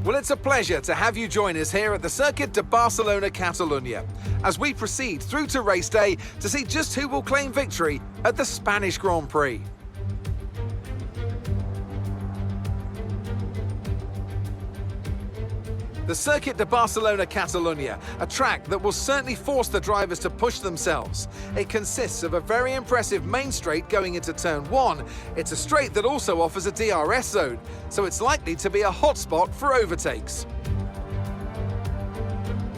Well, it's a pleasure to have you join us here at the Circuit de Barcelona-Catalunya as we proceed through to race day to see just who will claim victory at the Spanish Grand Prix. The Circuit de Barcelona-Catalunya, a track that will certainly force the drivers to push themselves. It consists of a very impressive main straight going into turn 1. It's a straight that also offers a DRS zone, so it's likely to be a hotspot for overtakes.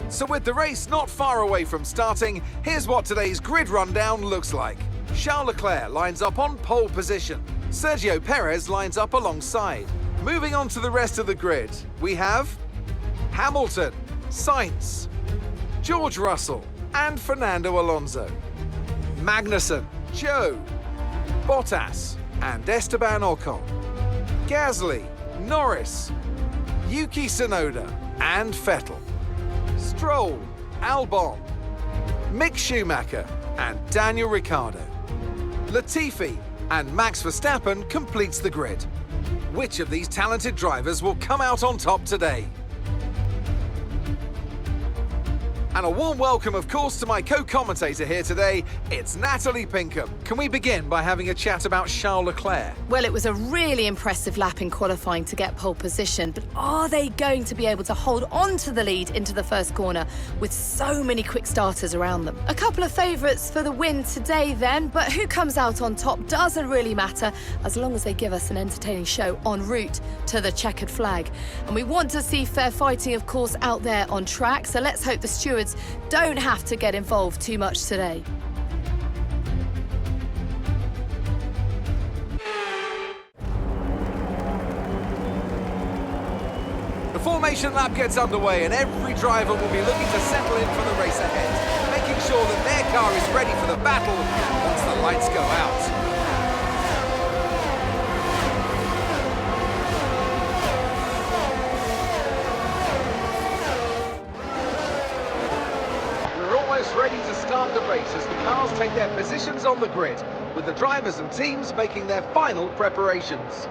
So with the race not far away from starting, here's what today's grid rundown looks like. Charles Leclerc lines up on pole position. Sergio Perez lines up alongside. Moving on to the rest of the grid, we have Hamilton, Sainz, George Russell and Fernando Alonso, Magnussen, Zhou, Bottas and Esteban Ocon, Gasly, Norris, Yuki Tsunoda and Vettel, Stroll, Albon, Mick Schumacher and Daniel Ricciardo, Latifi and Max Verstappen completes the grid. Which of these talented drivers will come out on top today? And a warm welcome, of course, to my co-commentator here today. It's Natalie Pinkham. Can we begin by having a chat about Charles Leclerc? Well, it was a really impressive lap in qualifying to get pole position, but are they going to be able to hold on to the lead into the first corner with so many quick starters around them? A couple of favourites for the win today then, but who comes out on top doesn't really matter as long as they give us an entertaining show en route to the checkered flag. And we want to see fair fighting, of course, out there on track, so let's hope the stewards don't have to get involved too much today. The formation lap gets underway and every driver will be looking to settle in for the race ahead, making sure that their car is ready for the battle once the lights go out. Ready to start the race as the cars take their positions on the grid, with the drivers and teams making their final preparations.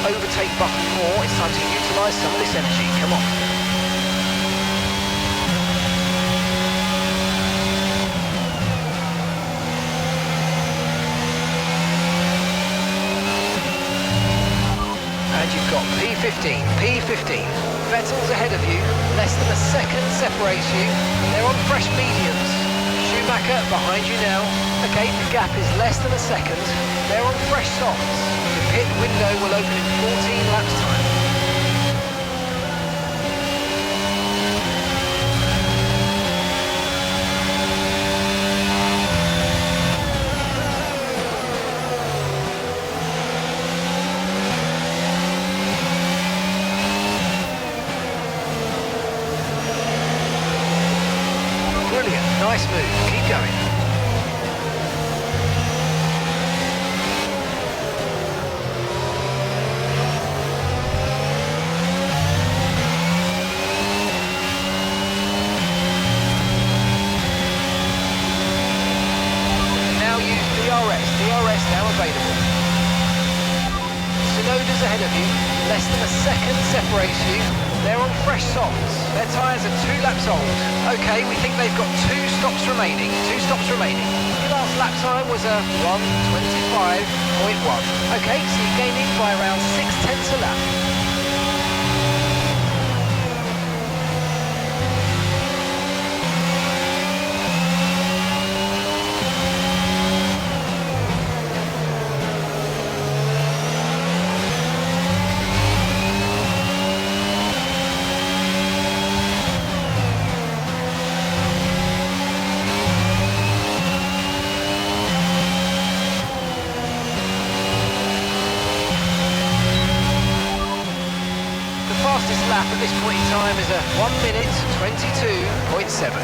overtake button more. It's time to utilise some of this energy. Come on. And you've got P15, P15. Vettel's ahead of you, less than a second separates you. They're on fresh mediums. Schumacher behind you now. Okay, the gap is less than a second. They're on fresh softs. The pit window will open in 14 laps time. Brilliant, nice move, keep going. Now use DRS now available. Tsunoda's ahead of you, less than a second separates you. They're on fresh softs. Their tyres are 2 laps old. Okay, we think they've got 2 stops remaining. 2 stops remaining. Your last lap time was a 1:25.1. Okay, so you're gaining by around 6/10 a lap. Fastest lap at this point in time is a 1:22.7.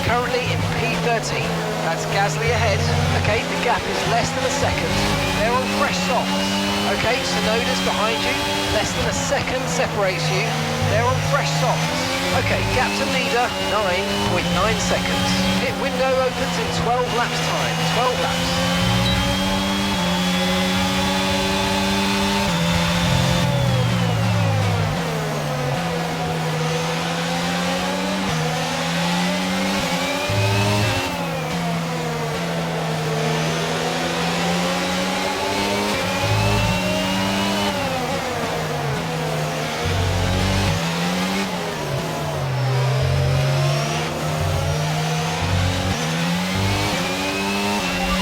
Currently in P13. That's Gasly ahead. Okay, the gap is less than a second. They're on fresh softs. Okay, Tsunoda's behind you. Less than a second separates you. They're on fresh softs. Okay, gap to leader, 9.9 seconds. Pit window opens in 12 laps time. 12 laps.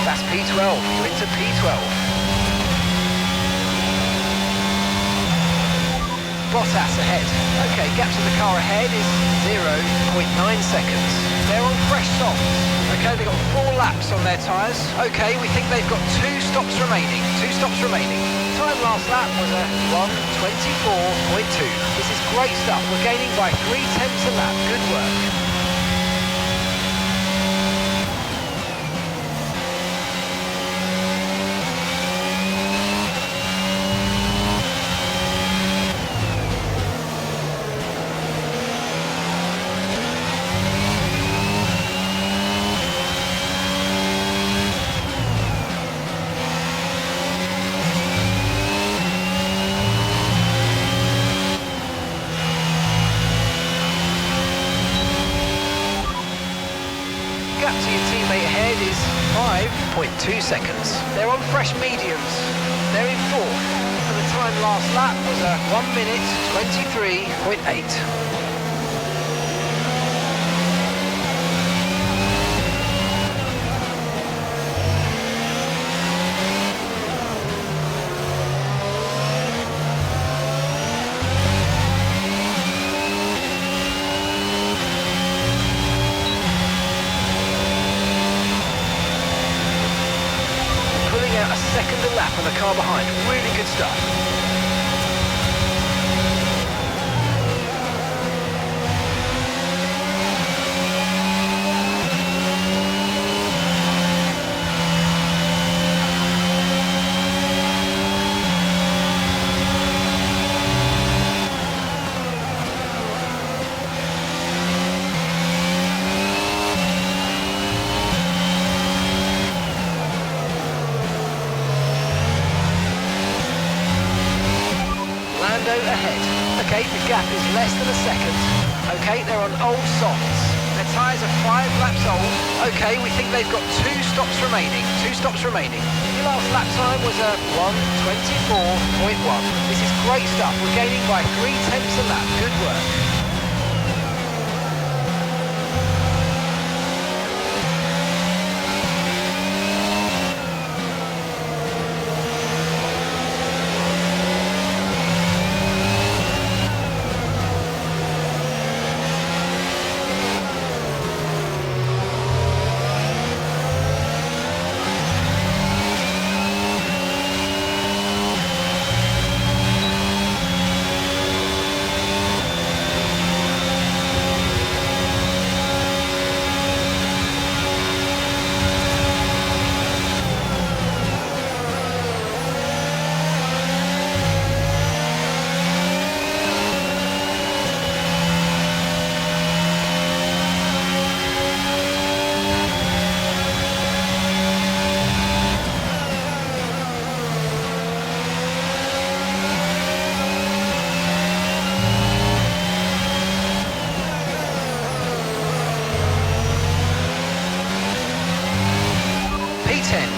That's P12, you're into P12. Bottas ahead. Okay, gap to the car ahead is 0.9 seconds. They're on fresh softs. Okay, they've got 4 laps on their tyres. Okay, we think they've got 2 stops remaining. 2 stops remaining. Time last lap was a 1:24.2. This is great stuff. We're gaining by 0.3 a lap. Good work. Gap to your teammate ahead is 5.2 seconds. They're on fresh mediums. They're in 4th, and the time last lap was a 1 minute 23.8. Second a lap on the car behind. Really good stuff. Ahead. Okay, the gap is less than a second. Okay, they're on old softs. Their tyres are 5 laps old. Okay, we think they've got 2 stops remaining. 2 stops remaining. Your last lap time was a 1:24.1. This is great stuff. We're gaining by 0.3 a lap. Good work.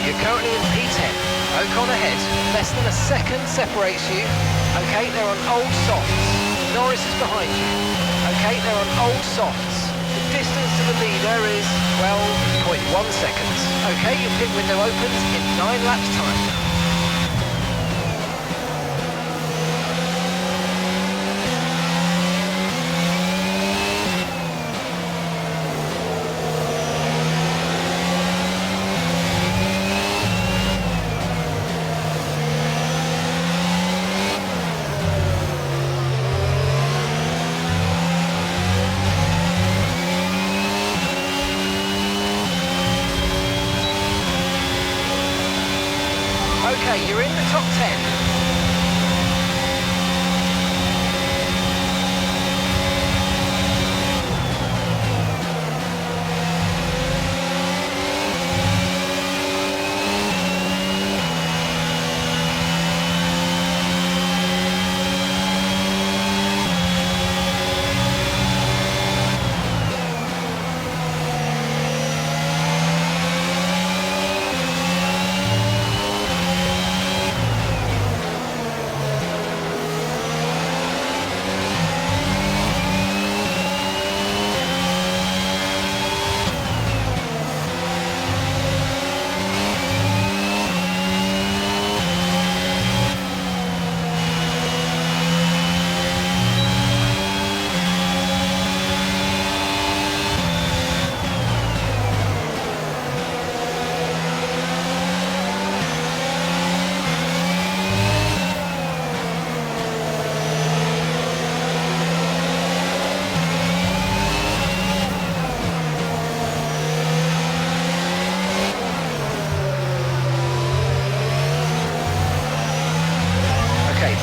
You're currently in P10. Ocon ahead. Less than a second separates you. Okay, they're on old softs. Norris is behind you. Okay, they're on old softs. The distance to the leader is 12.1 seconds. Okay, your pit window opens in 9 laps time. Okay, you're in the top 10.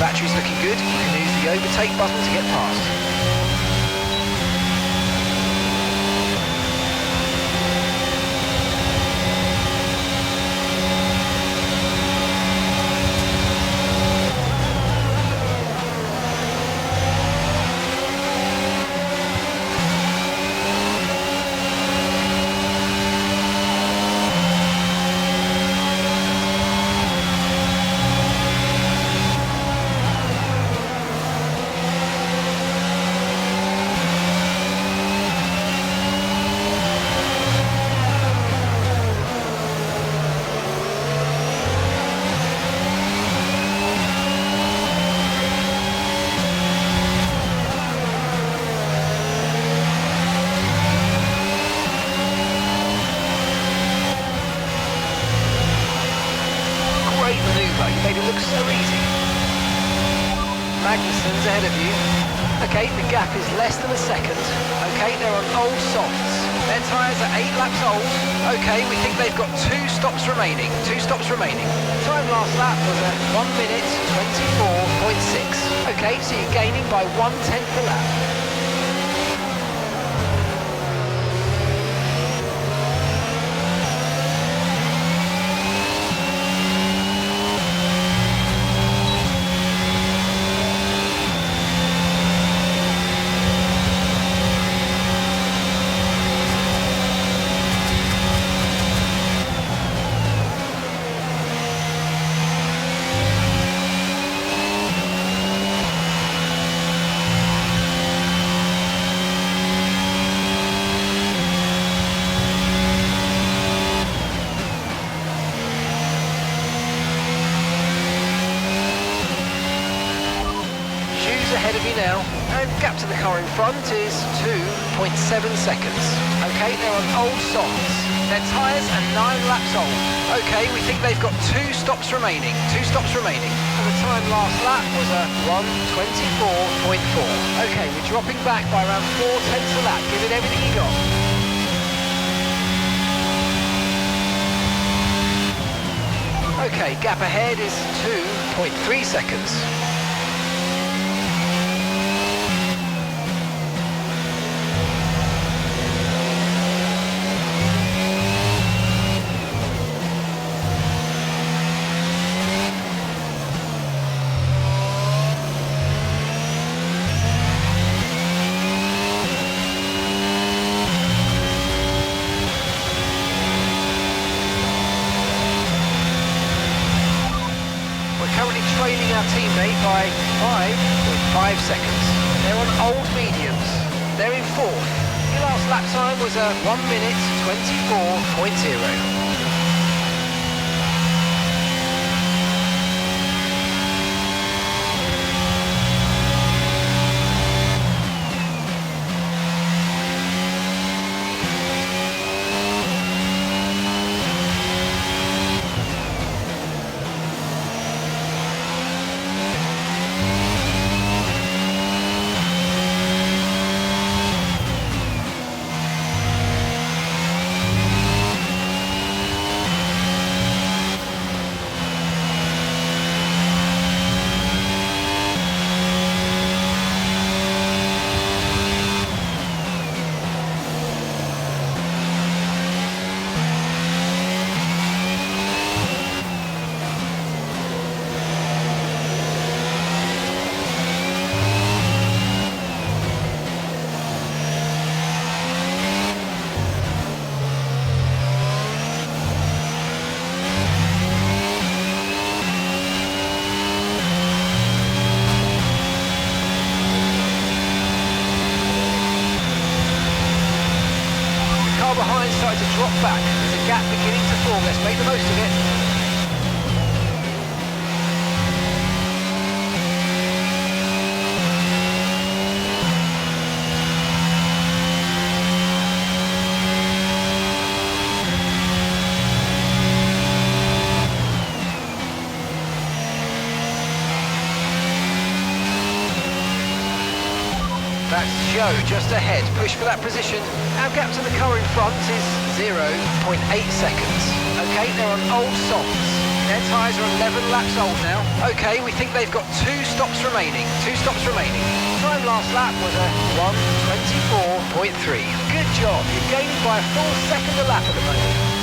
Battery's looking good. You can use the overtake button to get past. Magnussen's ahead of you. Okay, the gap is less than a second. Okay, they're on old softs. Their tyres are 8 laps old. Okay, we think they've got 2 stops remaining. 2 stops remaining. Time last lap was at 1 minute 24.6. Okay, so you're gaining by 1/10 a lap. Ahead of you now, and gap to the car in front is 2.7 seconds. Okay, they're on old softs. Their tyres are 9 laps old. Okay, we think they've got 2 stops remaining. 2 stops remaining. And the time last lap was a 1:24.4. Okay, we're dropping back by around 4/10 a lap. Give it everything you got. Okay, gap ahead is 2.3 seconds. Trailing our teammate by 5.5 seconds. They're on old mediums. They're in 4th. Your last lap time was a 1 minute 24.0. Behind started to drop back. There's a gap beginning to form. Let's make the most of it. That's Joe just ahead. Push for that position. Our gap to the car in front is 0.8 seconds. Okay, they're on old softs. Their tyres are 11 laps old now. Okay, we think they've got 2 stops remaining. 2 stops remaining. Time last lap was a 1:24.3. Good job. You're gaining by a full second a lap at the moment.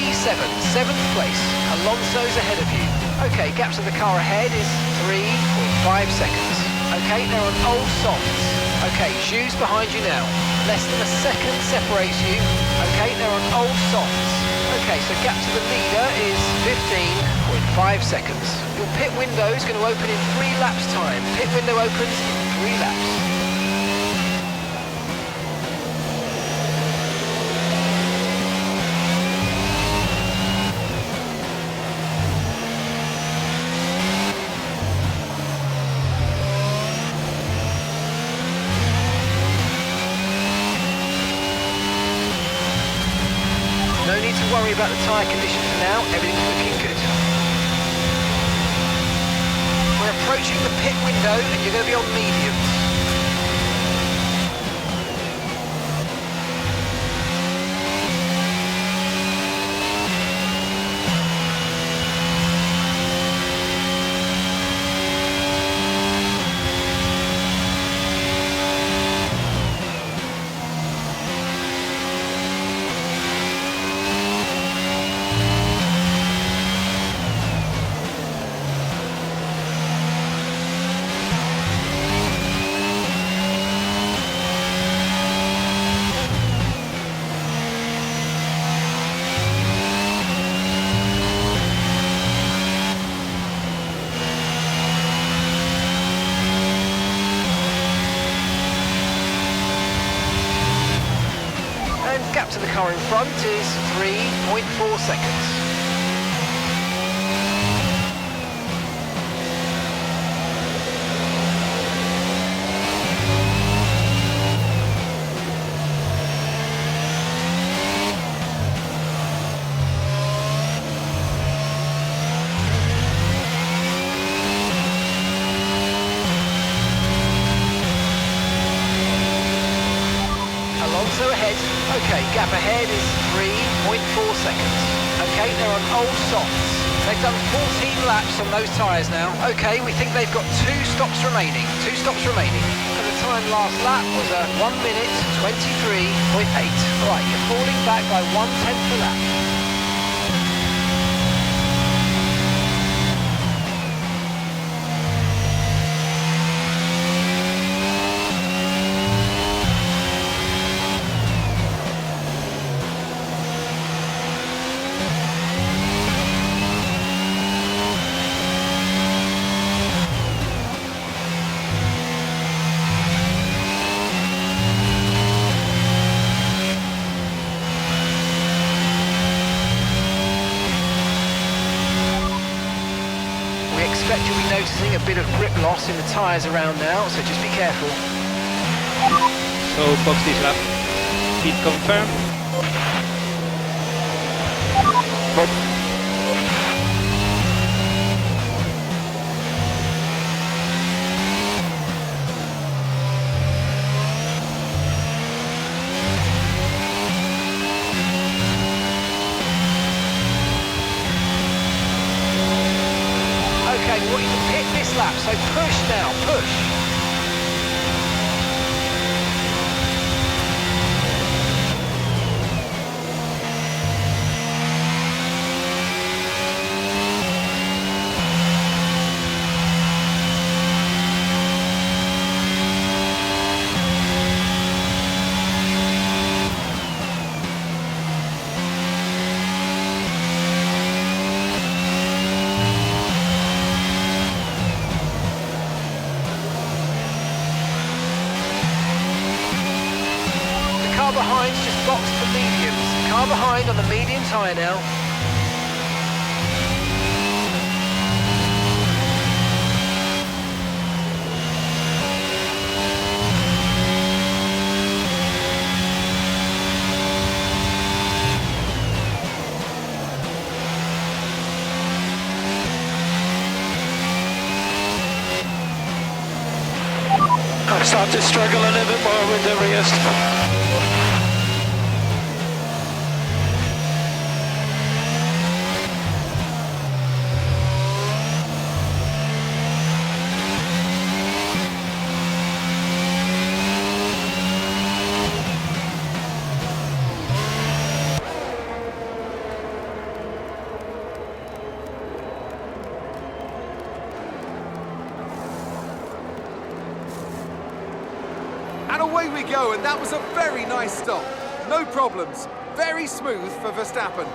3.37, 7th place. Alonso's ahead of you. Okay, gap to the car ahead is 3.5 seconds. Okay, they're on old softs. Okay, shoes behind you now. Less than a second separates you. Okay, they're on old softs. Okay, so gap to the leader is 15.5 seconds. Your pit window is going to open in 3 laps time. Pit window opens in 3 laps. No need to worry about the tyre condition for now, everything's looking good. We're approaching the pit window and you're going to be on mediums. Gap to the car in front is 3.4 seconds. Alonso ahead. Okay, gap ahead is 3.4 seconds. Okay, they're on old softs. They've done 14 laps on those tyres now. Okay, we think they've got 2 stops remaining. 2 stops remaining. And the time last lap was 1 minute 23.8. Right, you're falling back by 1/10 a lap. Expect you'll be noticing a bit of grip loss in the tyres around now, so just be careful. So box this lap. Speed confirmed. Okay, we want you to pit this lap, so push now, push. Car behind's just boxed for mediums. Car behind on the medium tyre now. I'm starting to struggle a little bit more with the rears. And away we go, and that was a very nice stop. No problems. Very smooth for Verstappen.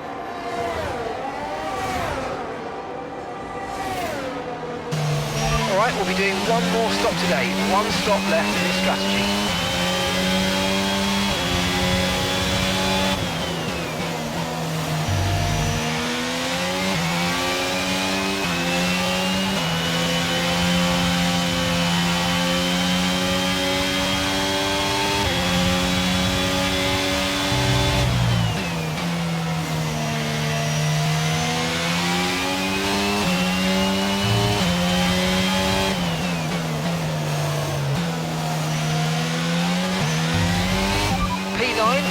All right, we'll be doing one more stop today. One stop left in this strategy.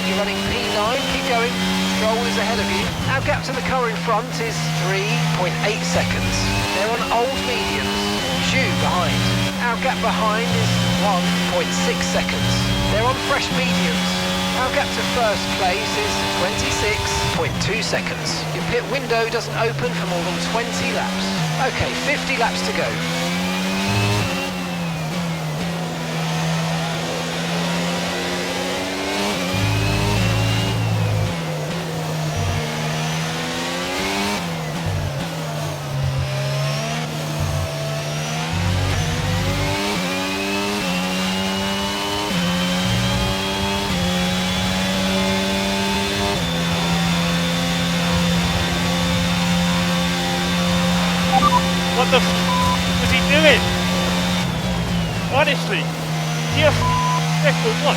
You're running P9, keep going. Stroll is ahead of you. Our gap to the car in front is 3.8 seconds. They're on old mediums. Shoe behind. Our gap behind is 1.6 seconds. They're on fresh mediums. Our gap to first place is 26.2 seconds. Your pit window doesn't open for more than 20 laps. Okay, 50 laps to go. What the f was he doing? Honestly, do you f or what?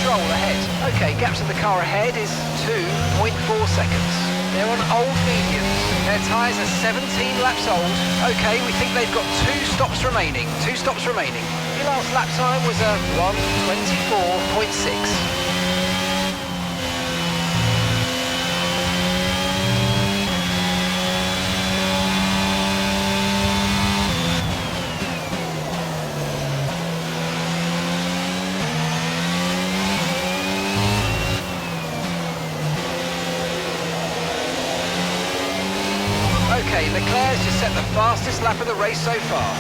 Stroll ahead. Okay, gap to the car ahead is 2.4 seconds. They're on old mediums. Their tyres are 17 laps old. Okay, we think they've got 2 stops remaining. 2 stops remaining. Your last lap time was a 1:24.6. Okay, Leclerc's just set the fastest lap of the race so far.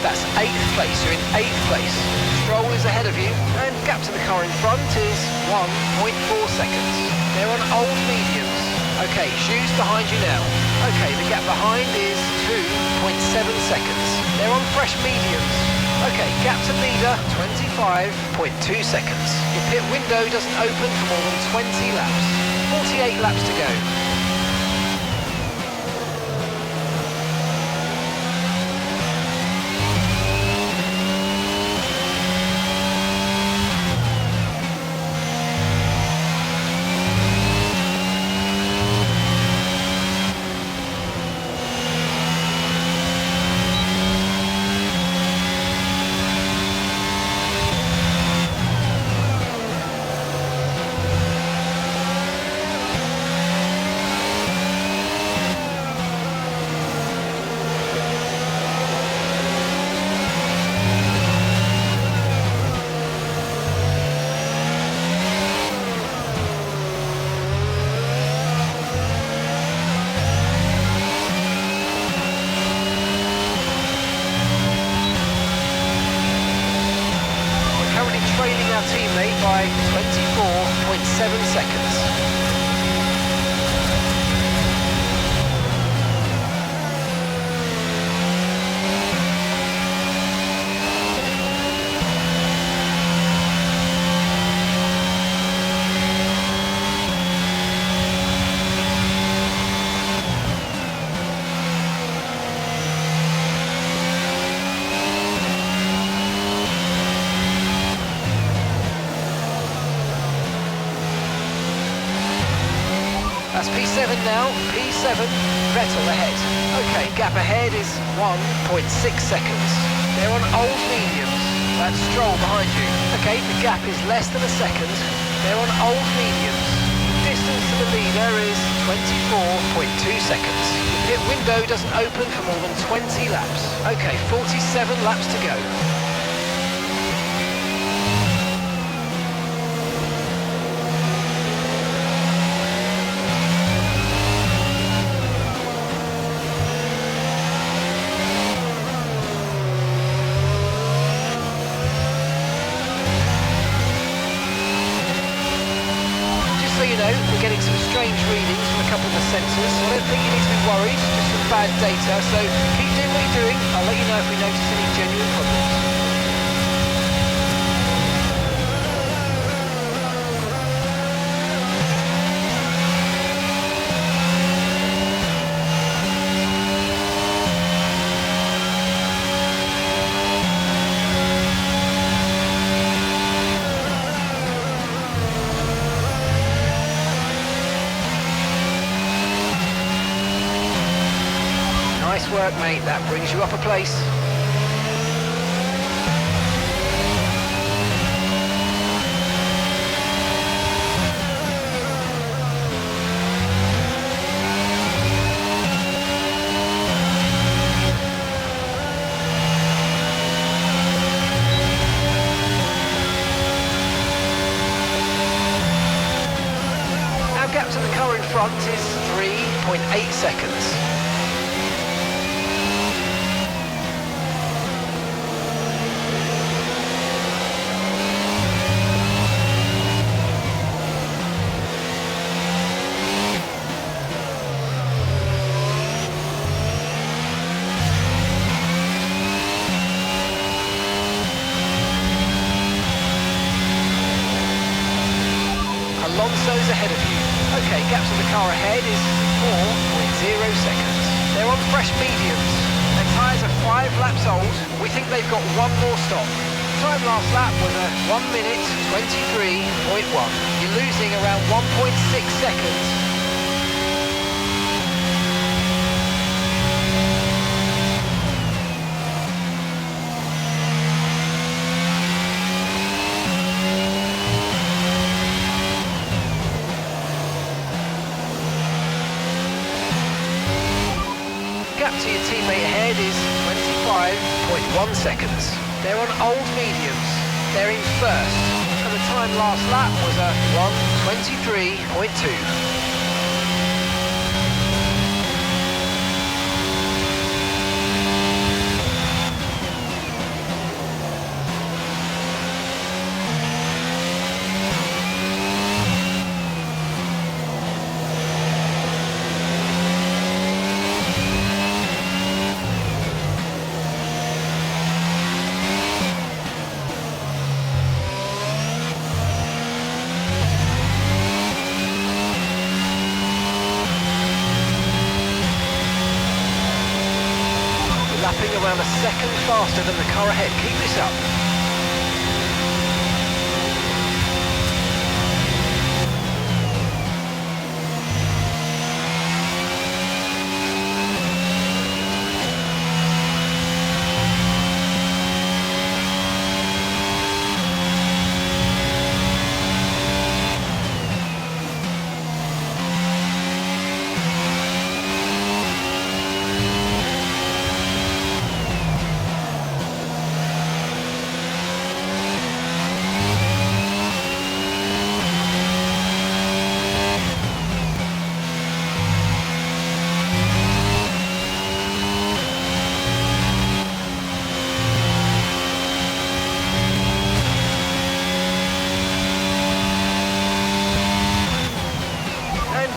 That's 8th place, you're in 8th place. Stroll is ahead of you, and gap to the car in front is 1.4 seconds. They're on old mediums. Okay, shoes behind you now. Okay, the gap behind is 2.7 seconds. They're on fresh mediums. Okay, gap to leader, 25.2 seconds. Your pit window doesn't open for more than 20 laps. 48 laps to go. Trailing our teammate by 24.7 seconds. P7 now, P7, Vettel ahead. Okay, gap ahead is 1.6 seconds. They're on old mediums. That's Stroll behind you. Okay, the gap is less than a second. They're on old mediums. Distance to the leader is 24.2 seconds. The pit window doesn't open for more than 20 laps. Okay, 47 laps to go. So you know, we're getting some strange readings from a couple of the sensors. I don't think you need to be worried, just some bad data. So keep doing what you're doing. I'll let you know if we notice any genuine problems. Nice work, mate. That brings you up a place. Our gap to the car in front is 3.8 seconds. Alonso's ahead of you. Okay, gap to the car ahead is 4.0 seconds. They're on fresh mediums. Their tyres are 5 laps old. We think they've got one more stop. Time last lap was a 1 minute 23.1. You're losing around 1.6 seconds. Gap to your teammate ahead is 25.1 seconds. They're on old mediums. They're in first. And the time last lap was a 1:23.2. Lapping around a second faster than the car ahead. Keep this up.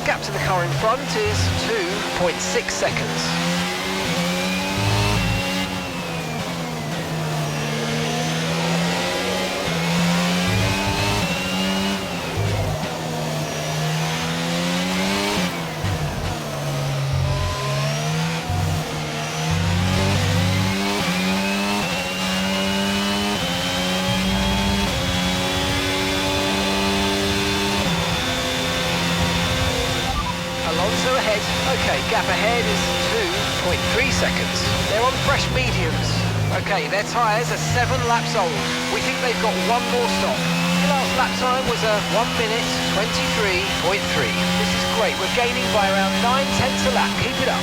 Gap to the car in front is 2.6 seconds. Okay, gap ahead is 2.3 seconds. They're on fresh mediums. Okay, their tyres are 7 laps old. We think they've got one more stop. The last lap time was a 1 minute 23.3. This is great. We're gaining by around 9/10 a lap. Keep it up.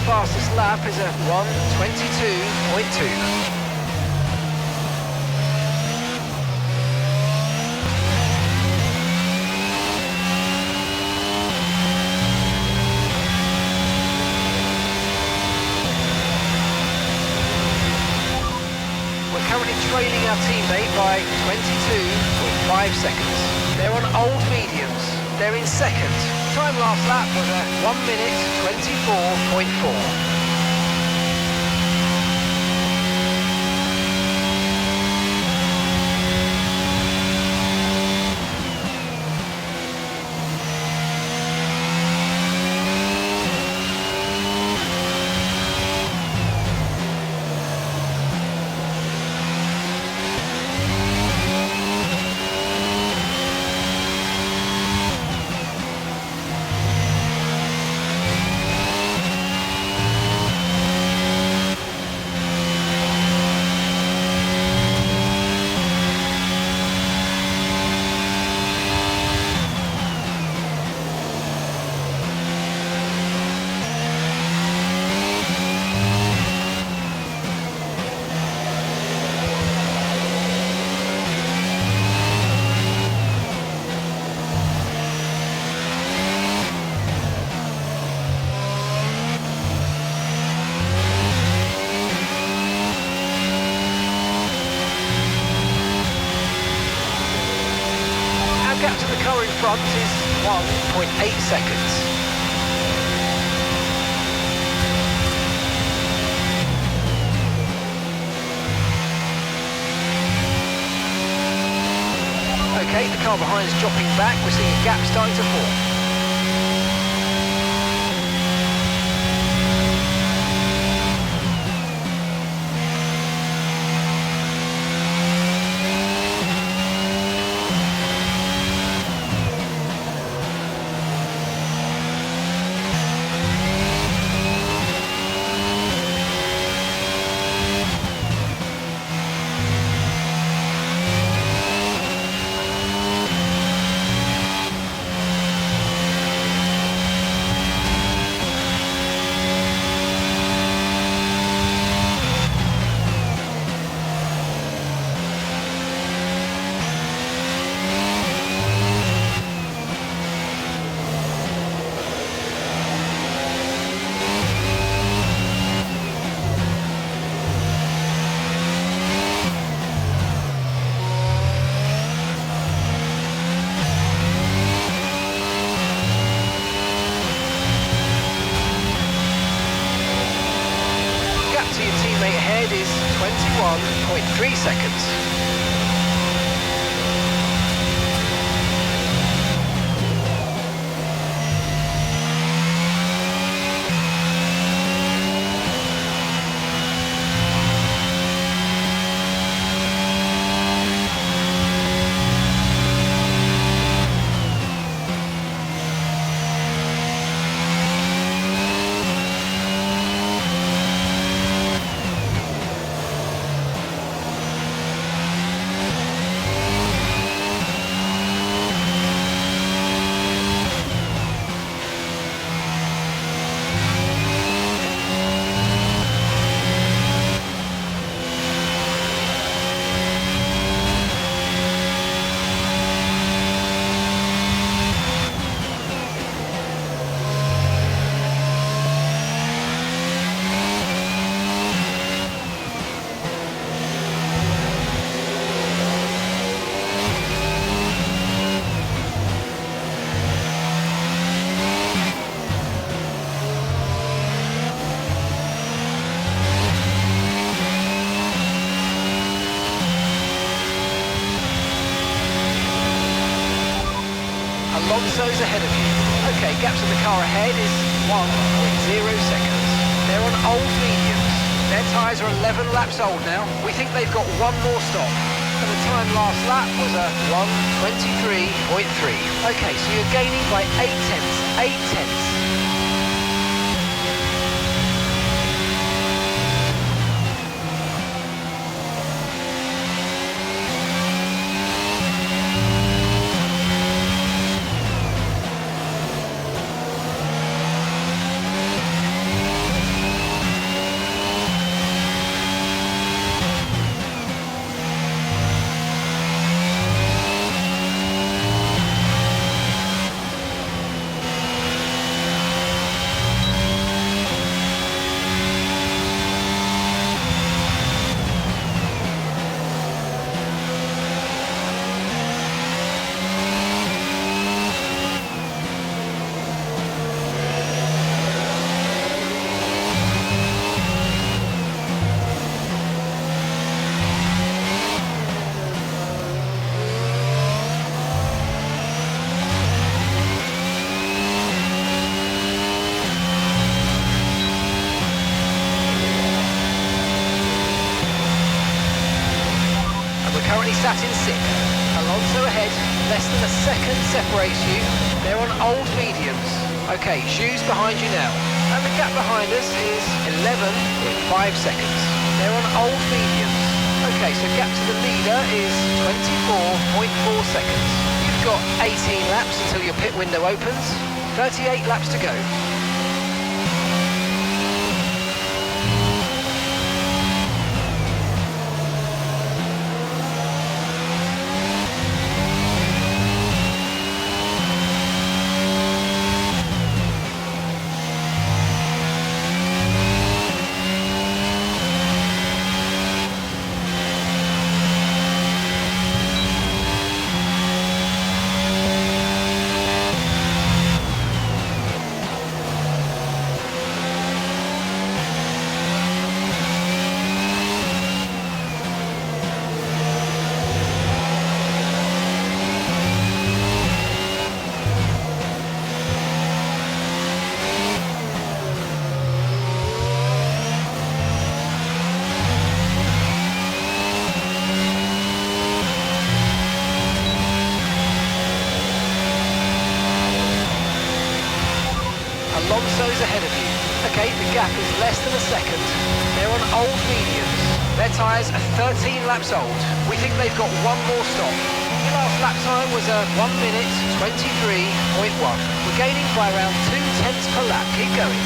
Fastest lap is a 1:22.2. We're currently trailing our teammate by 22.5 seconds. They're on old mediums. They're in second. Time last lap was a 1 minute 24.4. Gap to the car in front is 1.8 seconds. Okay, the car behind is dropping back. We're seeing a gap starting to form. Ahead is 21.3 seconds. Alonso's ahead of you. Okay, gap to the car ahead is 1.0 seconds. They're on old mediums. Their tyres are 11 laps old now. We think they've got one more stop. And the time last lap was a 1:23.3. Okay, so you're gaining by 8 tenths. 8 tenths. Currently sat in 6th. Alonso ahead, less than a second separates you. They're on old mediums. Okay, shoes behind you now. And the gap behind us is 11.5 seconds. They're on old mediums. Okay, so gap to the leader is 24.4 seconds. You've got 18 laps until your pit window opens. 38 laps to go. Alonso's ahead of you. Okay, the gap is less than a second. They're on old mediums. Their tyres are 13 laps old. We think they've got one more stop. Your last lap time was a 1:23.1. We're gaining by around 2 tenths per lap. Keep going.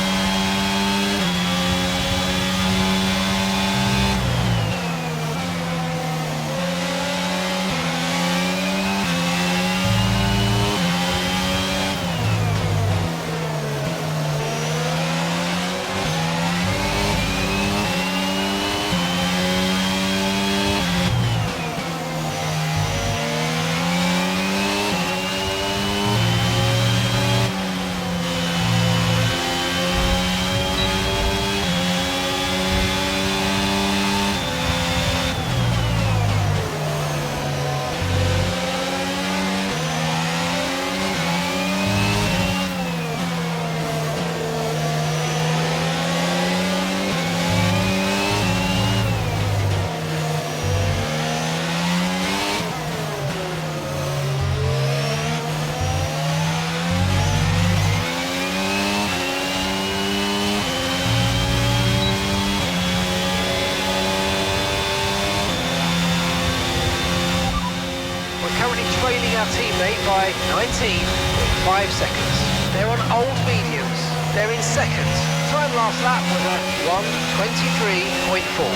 Trailing our teammate by 19.5 seconds. They're on old mediums. They're in second. Time last lap was a 1:23.4.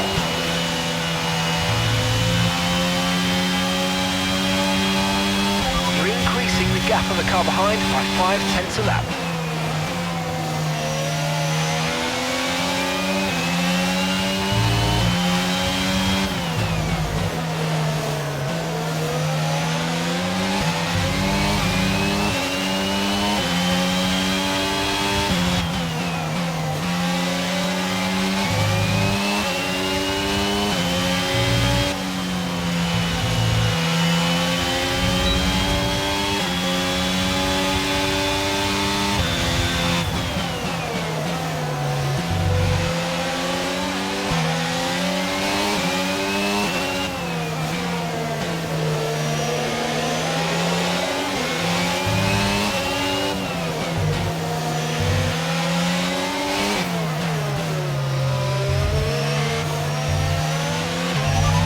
You're increasing the gap of the car behind by 5 tenths a lap.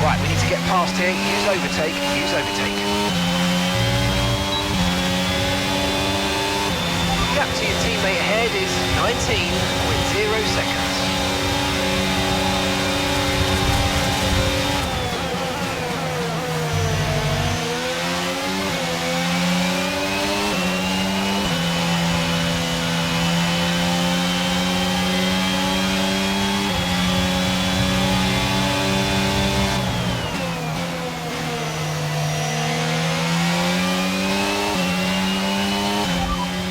Right, we need to get past here. Use overtake, use overtake. Gap to your teammate ahead is 19.0 seconds.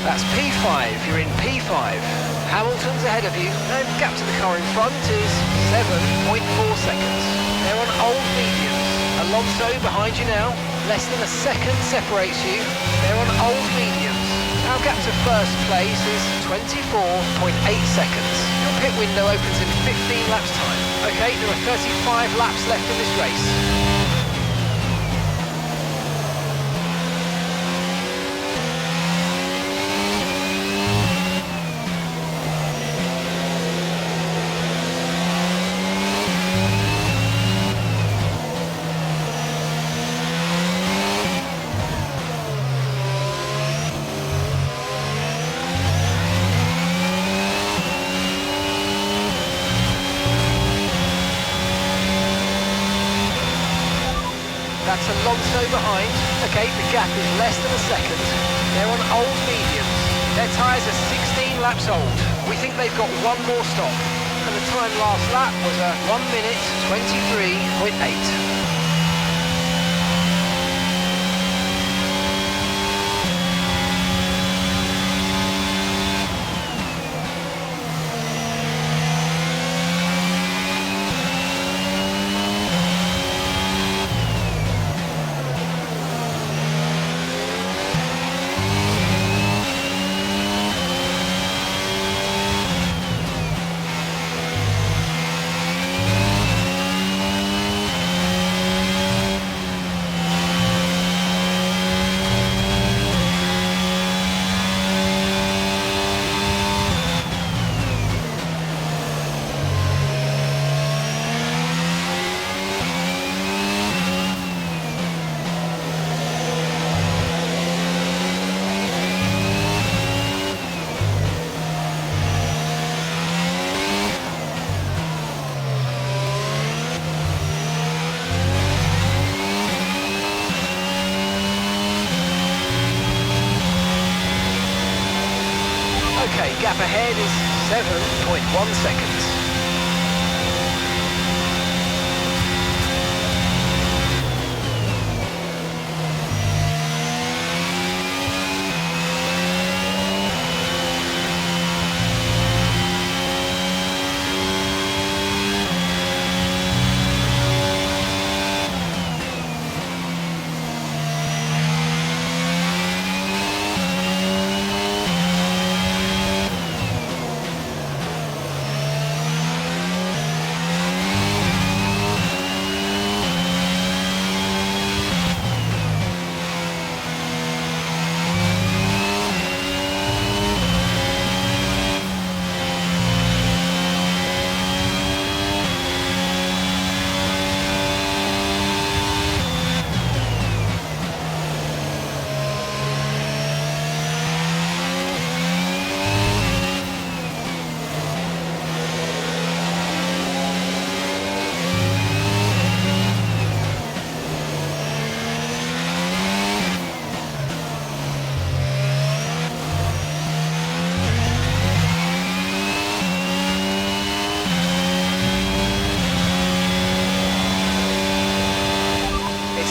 That's P5, you're in P5. Hamilton's ahead of you, and gap to the car in front is 7.4 seconds. They're on old mediums. Alonso behind you now, less than a second separates you. They're on old mediums. Our gap to first place is 24.8 seconds. Your pit window opens in 15 laps time. Okay, there are 35 laps left in this race. That's Alonso behind. Okay, the gap is less than a second. They're on old mediums. Their tyres are 16 laps old. We think they've got one more stop. And the time last lap was a 1 minute 23.8. Okay, gap ahead is 7.1 seconds.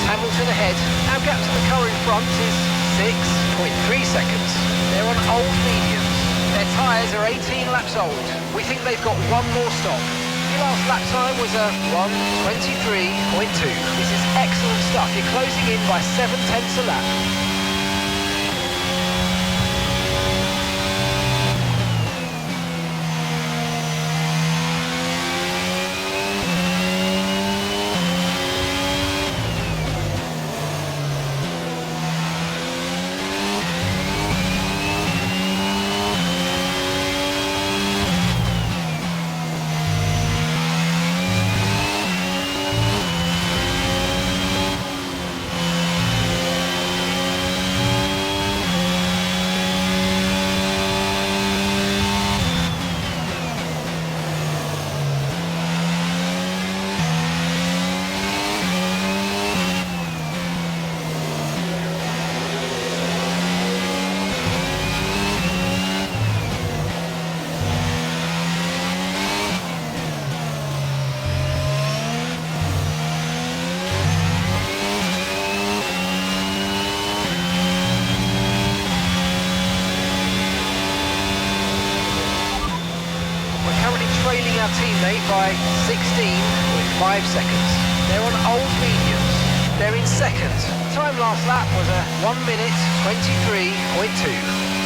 Hamilton ahead. Our gap to the car in front is 6.3 seconds. They're on old mediums. Their tyres are 18 laps old. We think they've got one more stop. Your last lap time was a 1:23.2. This is excellent stuff. You're closing in by 7/10 a lap. 15.5 seconds. They're on old mediums. They're in second. Time last lap was a 1 minute 23.2.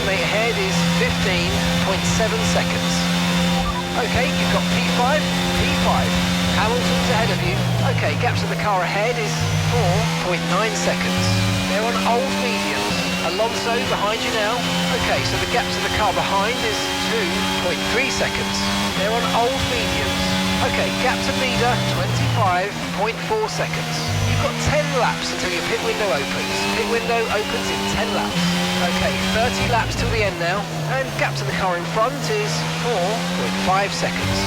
Ahead is 15.7 seconds. Okay, you've got P5, P5. Hamilton's ahead of you. Okay, gap to the car ahead is 4.9 seconds. They're on old mediums. Alonso behind you now. Okay, so the gap to the car behind is 2.3 seconds. They're on old mediums. Okay, gap to leader, 25.4 seconds. You've got 10 laps until your pit window opens. Pit window opens in 10 laps. Okay, 30 laps till the end now, and gap to the car in front is 4.5 seconds.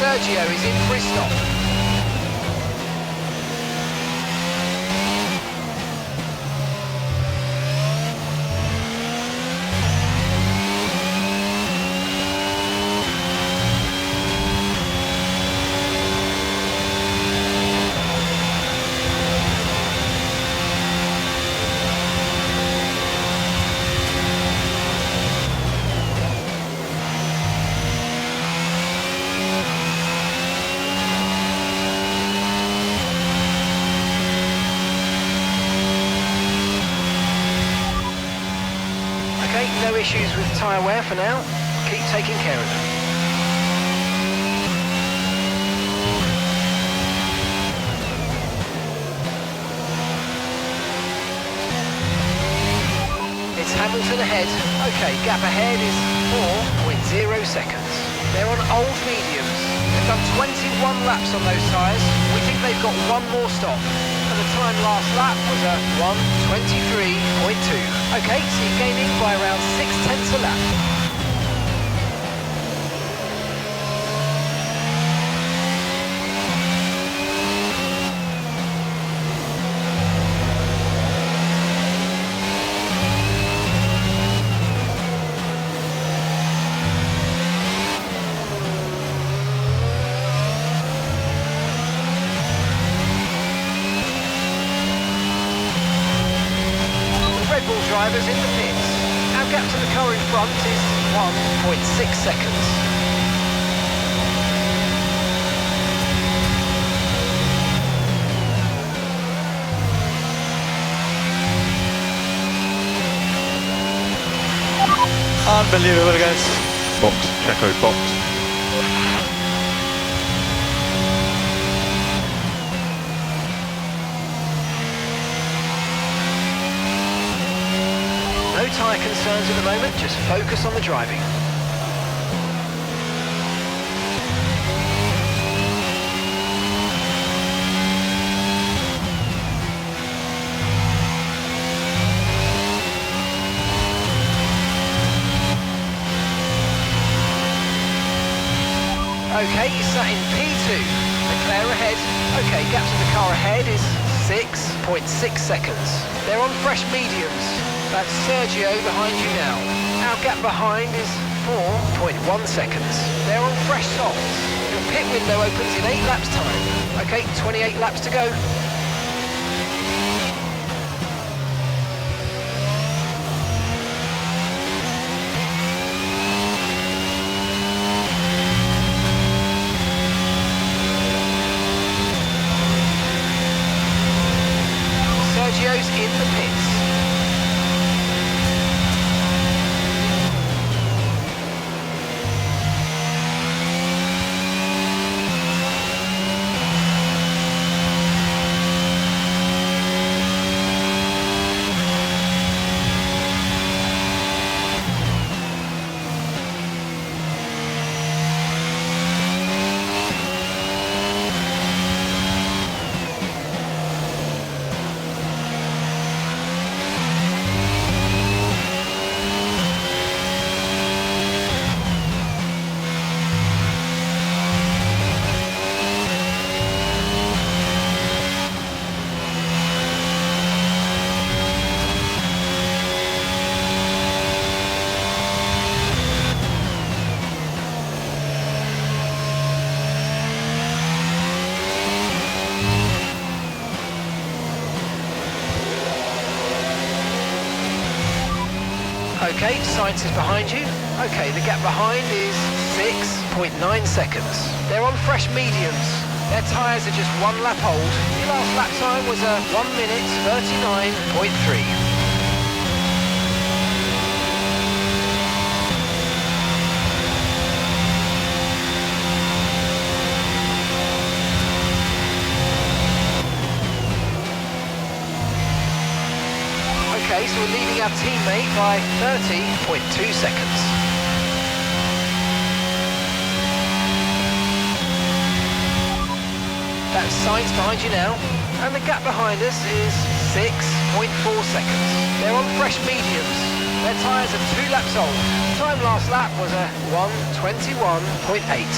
Sergio is in for his stop. No issues with tyre wear for now. Keep taking care of them. It's Hamilton ahead. Okay, gap ahead is 4.0 seconds. They're on old mediums. They've done 21 laps on those tyres. We think they've got one more stop. And the time last lap was a 1:23.2. Okay, so you're gaining by around 0.6 a lap. Drivers in the pits. Our gap to the car in front is 1.6 seconds. Unbelievable, guys. Box, Checo, box. No tyre concerns at the moment, just focus on the driving. Okay, you sat in P2. Leclerc ahead. Okay, gap to the car ahead is 6.6 seconds. They're on fresh mediums. That's Sergio behind you now. Our gap behind is 4.1 seconds. They're on fresh softs. Your pit window opens in 8 laps time. Okay, 28 laps to go. Sergio's in the pits. Okay, Sainz is behind you. Okay, the gap behind is 6.9 seconds. They're on fresh mediums. Their tyres are just 1 lap old. Your last lap time was a 1 minute 39.3. Okay, so we're leading our teammate by 30.2 seconds. That's Sainz behind you now, and the gap behind us is 6.4 seconds. They're on fresh mediums. Their tyres are 2 laps old. Time last lap was a 1:21.8.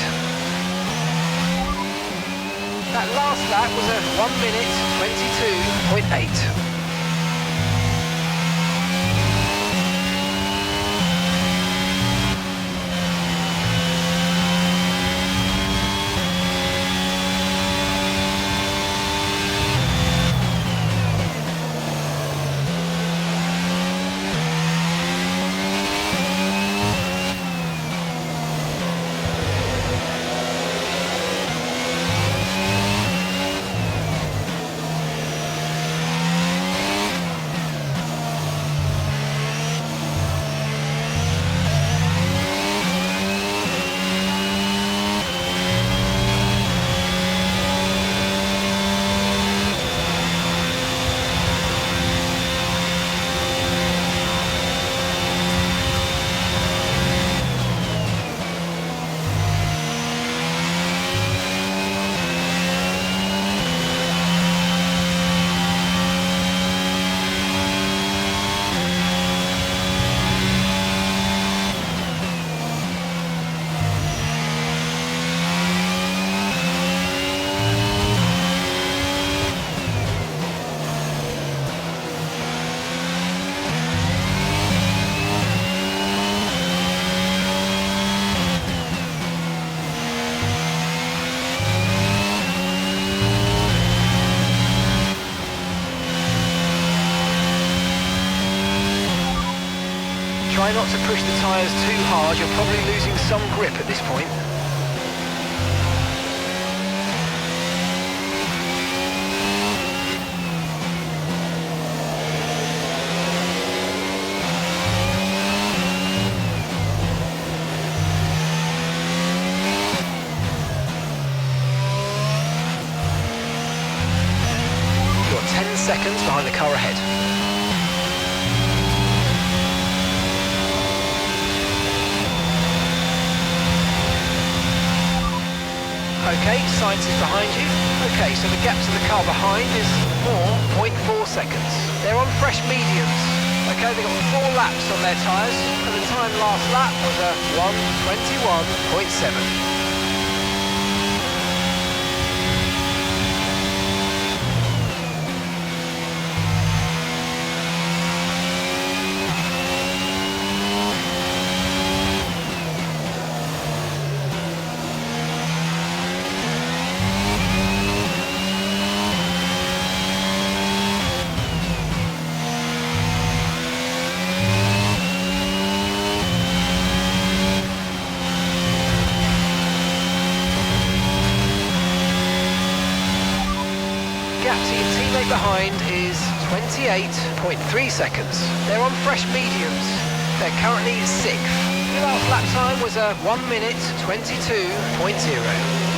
That last lap was a 1 minute 22.8. Try not to push the tyres too hard, you're probably losing some grip at this point. You're 10 seconds behind the car ahead. Okay, Sainz is behind you. Okay, so the gap to the car behind is 4.4 seconds. They're on fresh mediums. Okay, they've got 4 laps on their tyres, and the time last lap was a 1:21.7. behind is 28.3 seconds. They're on fresh mediums. They're currently 6th. Your last lap time was a 1 minute 22.0.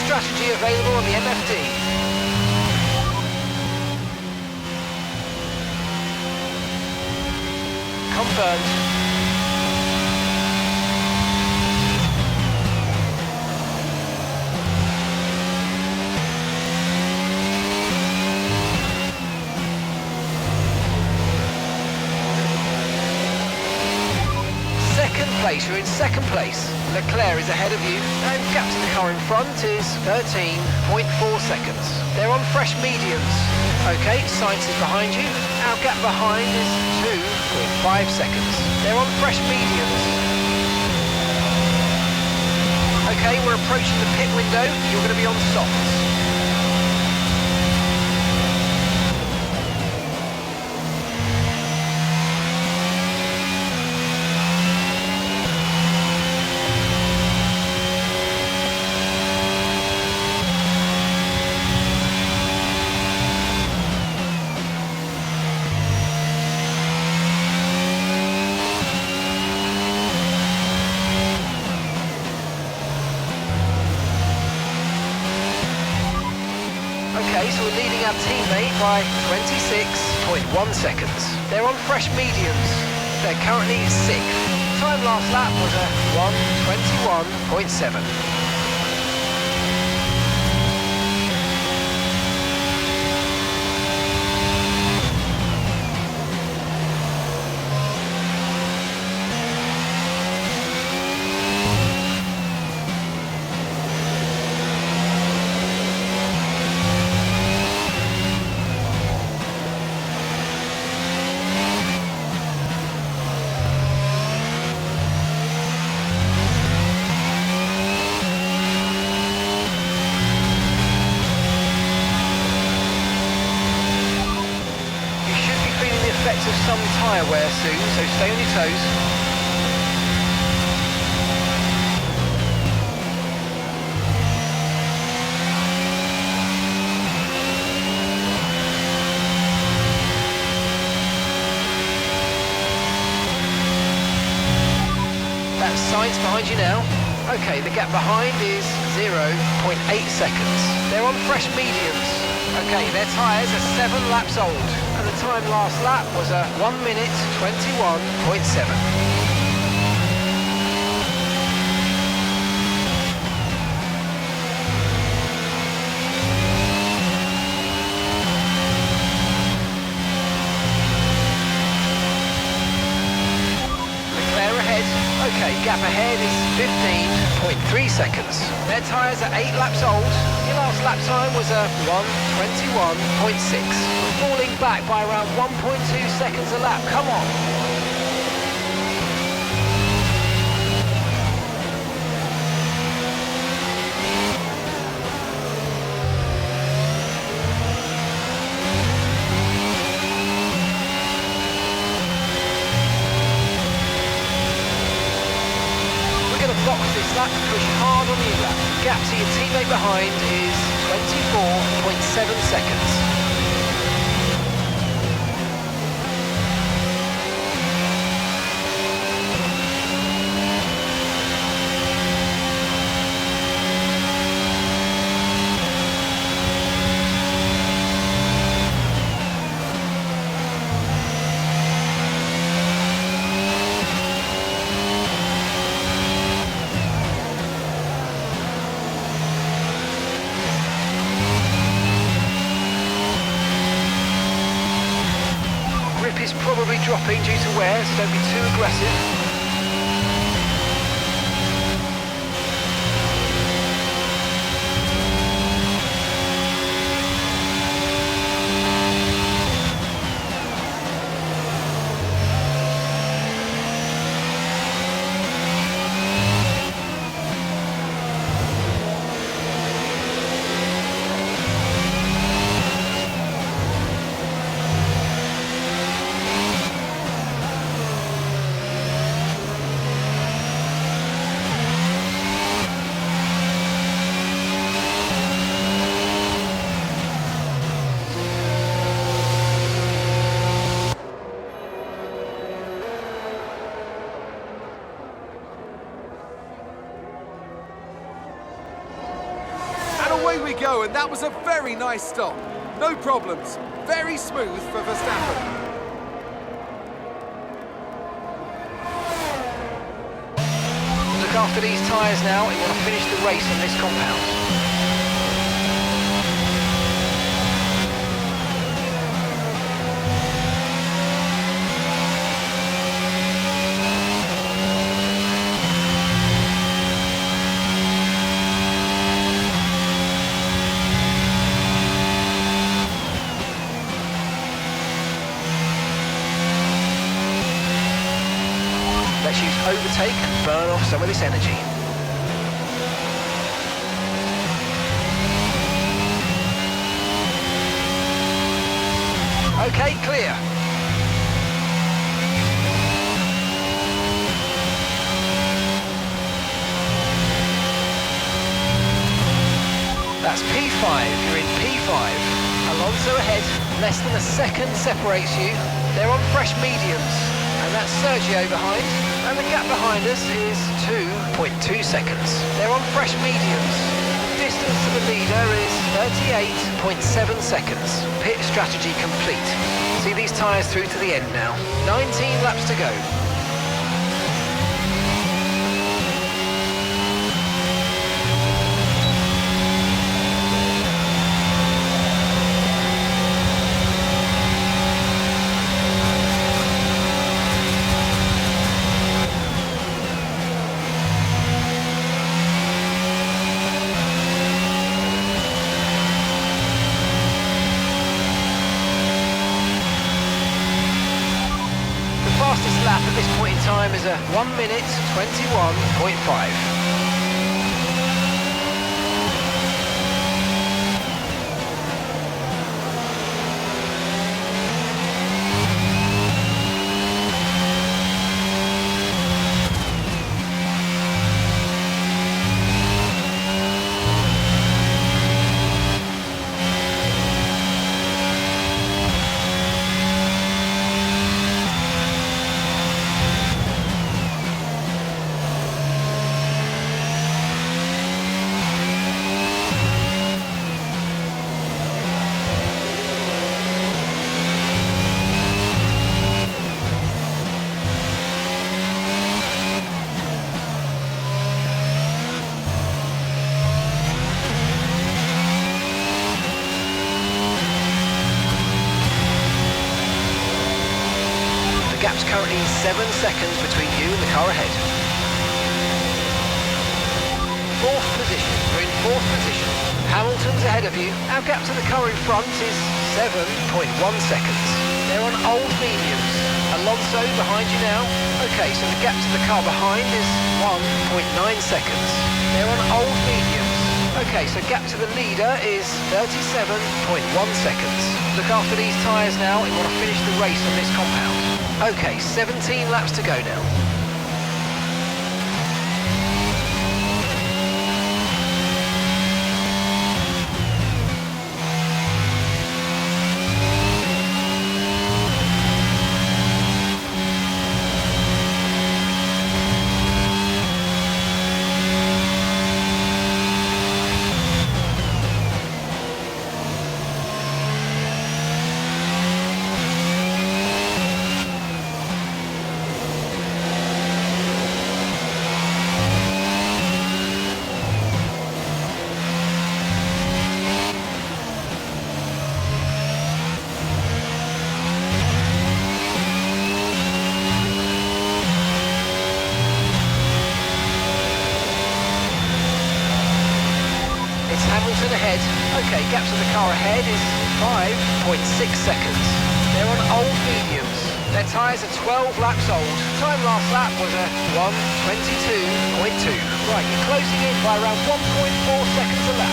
Strategy available on the MFD. Confirmed. Second place, you're in second place. Leclerc is ahead of you, and gap to the car in front is 13.4 seconds. They're on fresh mediums. Okay, Sainz is behind you. Our gap behind is 2.5 seconds. They're on fresh mediums. Okay, we're approaching the pit window. You're going to be on softs. Okay, so we're leading our teammate by 26.1 seconds. They're on fresh mediums. They're currently 6th. Time last lap was a 1:21.7. Of some tyre wear soon, so stay on your toes. That's Sainz behind you now. Okay, the gap behind is 0.8 seconds. They're on fresh mediums. Okay, their tyres are 7 laps old. The time last lap was a 1 minute 21.7. Leclerc ahead. Okay, gap ahead is 15.3 seconds. Their tyres are 8 laps old. Your last lap time was a 1:21.6. Falling back by around 1.2 seconds a lap. Come on. We're going to box this lap and push hard on the lap. Gap to your teammate behind is 24.7 seconds. dropping due to wear, so don't be too aggressive. Away we go, and that was a very nice stop. No problems. Very smooth for Verstappen. Look after these tyres now. You want to finish the race on this compound. Let's use overtake and burn off some of this energy. Okay, clear. That's P5, you're in P5. Alonso ahead, less than a second separates you. They're on fresh mediums, and that's Sergio behind. And the gap behind us is 2.2 seconds. They're on fresh mediums. Distance to the leader is 38.7 seconds. Pit strategy complete. See these tyres through to the end now. 19 laps to go. Fastest lap at this point in time is a 1 minute 21.5. The gap's currently 7 seconds between you and the car ahead. Fourth position, we're in fourth position. Hamilton's ahead of you. Our gap to the car in front is 7.1 seconds. They're on old mediums. Alonso behind you now. Okay, so the gap to the car behind is 1.9 seconds. They're on old mediums. Okay, so gap to the leader is 37.1 seconds. Look after these tyres now. We want to finish the race on this compound. Okay, 17 laps to go now. ahead. Okay, gap to the car ahead is 5.6 seconds. They're on old mediums. Their tyres are 12 laps old. Time last lap was a 1:22.2. Right, you're closing in by around 1.4 seconds a lap.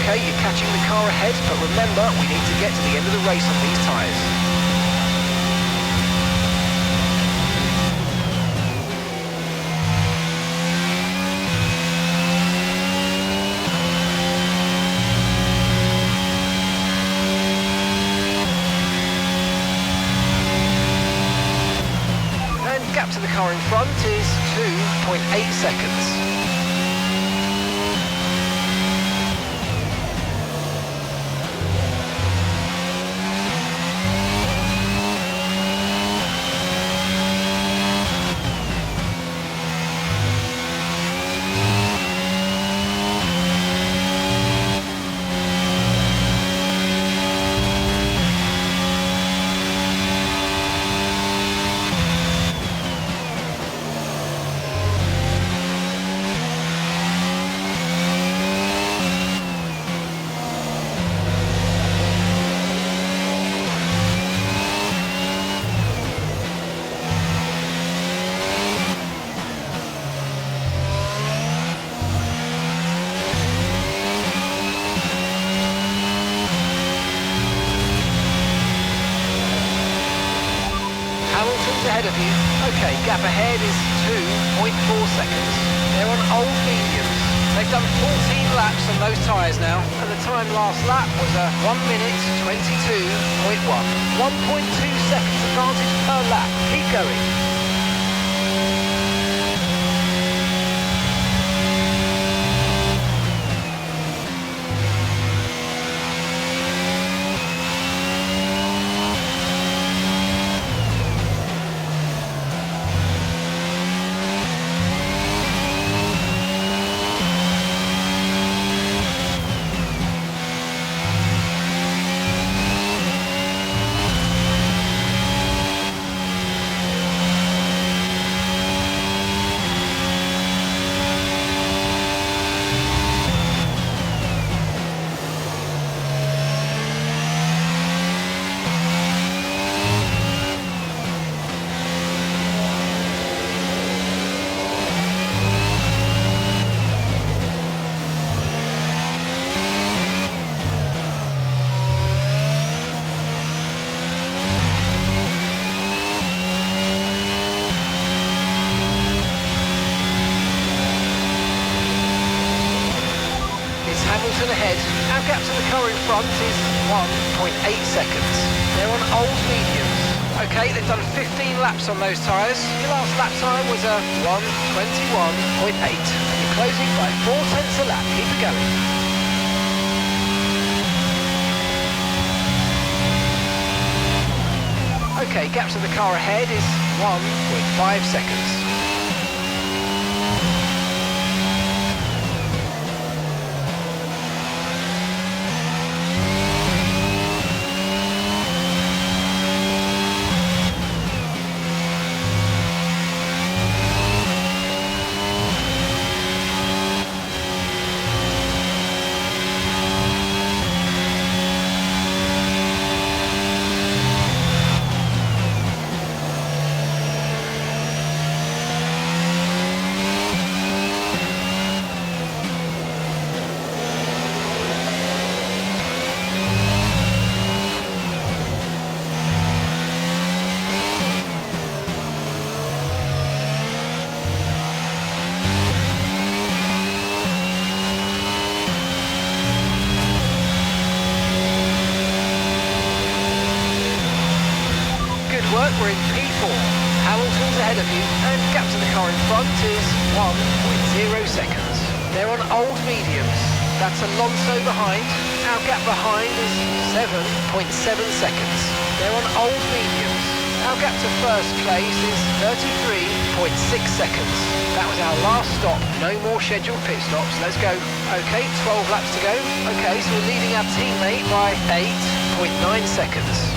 Okay, you're catching the car ahead, but remember, we need to get to the end of the race on these tyres. And gap to the car in front is 2.8 seconds. Ahead of you. Okay, gap ahead is 2.4 seconds. They're on old mediums. They've done 14 laps on those tyres now, and the time last lap was a 1:22.1. 1.2 seconds advantage per lap. Keep going. Ahead. Our gap to the car in front is 1.8 seconds. They're on old mediums. Okay, they've done 15 laps on those tyres. Your last lap time was a 1:21.8. You're closing by 0.4 a lap. Keep it going. Okay, gap to the car ahead is 1.5 seconds. work, we're in P4. Hamilton's ahead of you, and gap to the car in front is 1.0 seconds. They're on old mediums. That's Alonso behind. Our gap behind is 7.7 seconds. They're on old mediums. Our gap to first place is 33.6 seconds. That was our last stop. No more scheduled pit stops. Let's go. Okay, 12 laps to go. Okay, so we're leading our teammate by 8.9 seconds.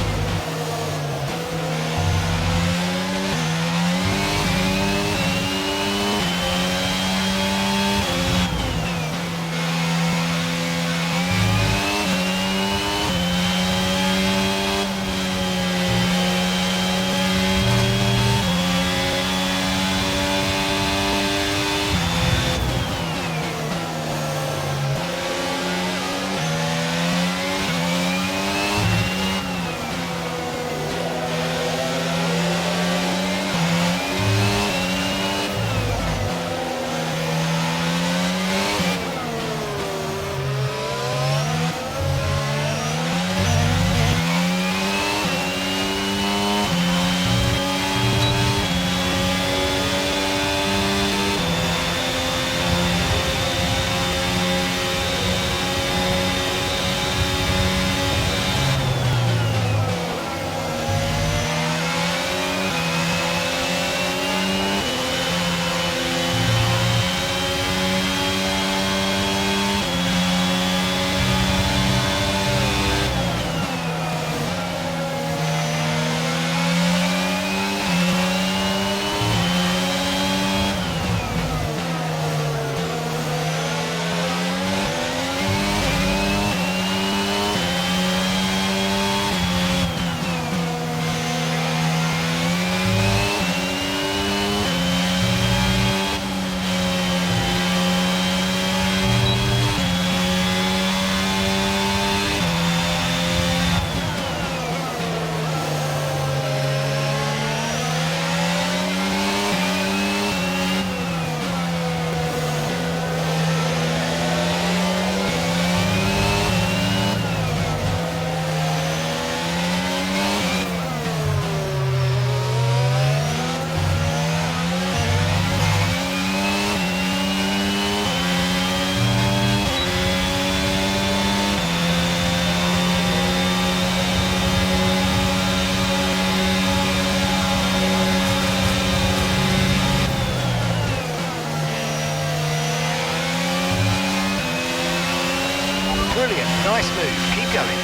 Brilliant, nice move, keep going.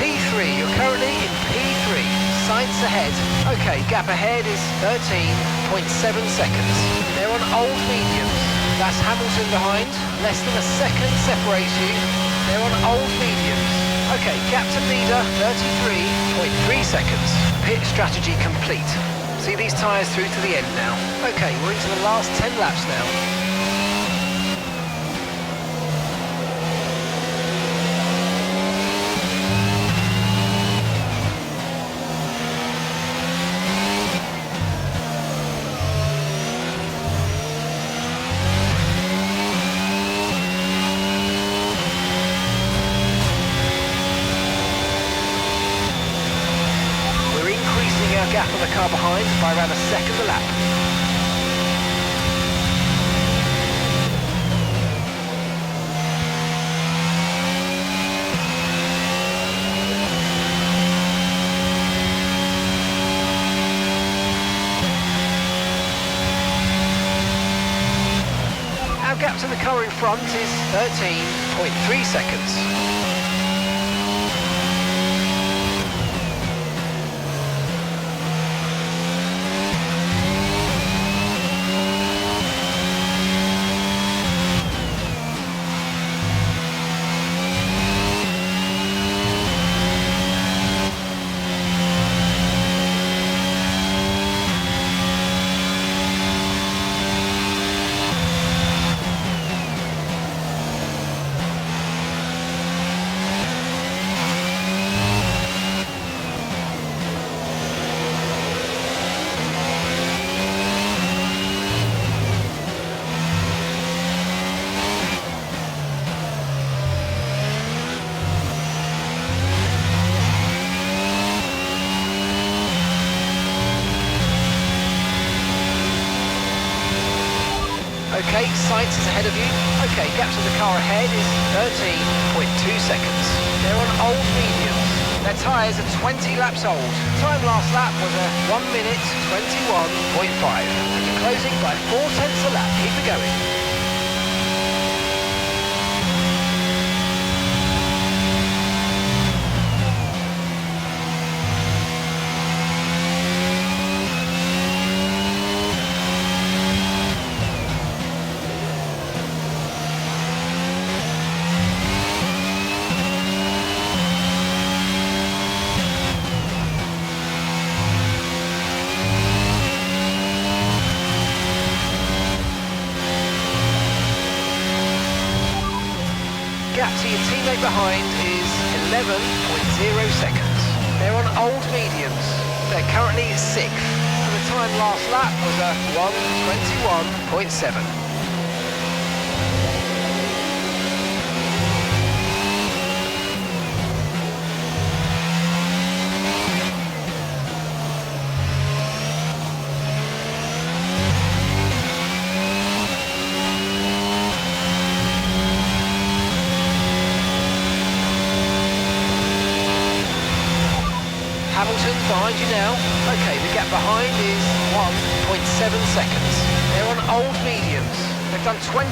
P3, you're currently in P3. Sainz ahead. Okay, gap ahead is 13.7 seconds. They're on old mediums. That's Hamilton behind. Less than a second separates you. They're on old mediums. Okay, gap to leader, 33.3 seconds. Pit strategy complete. See these tyres through to the end now. Okay, we're into the last 10 laps now. Gap on the car behind by around a second a lap. Our gap to the car in front is 13.3 seconds. Okay, Sainz is ahead of you. Okay, gap to the car ahead is 13.2 seconds. They're on old mediums. Their tyres are 20 laps old. Time last lap was a 1 minute 21.5. And you're closing by 0.4 a lap. Keep it going. Gap to your teammate behind is 11.0 seconds. They're on old mediums. They're currently 6th. And the time last lap was a 1:21.7. Hamilton's behind you now. Okay, the gap behind is 1.7 seconds. They're on old mediums. They've done 21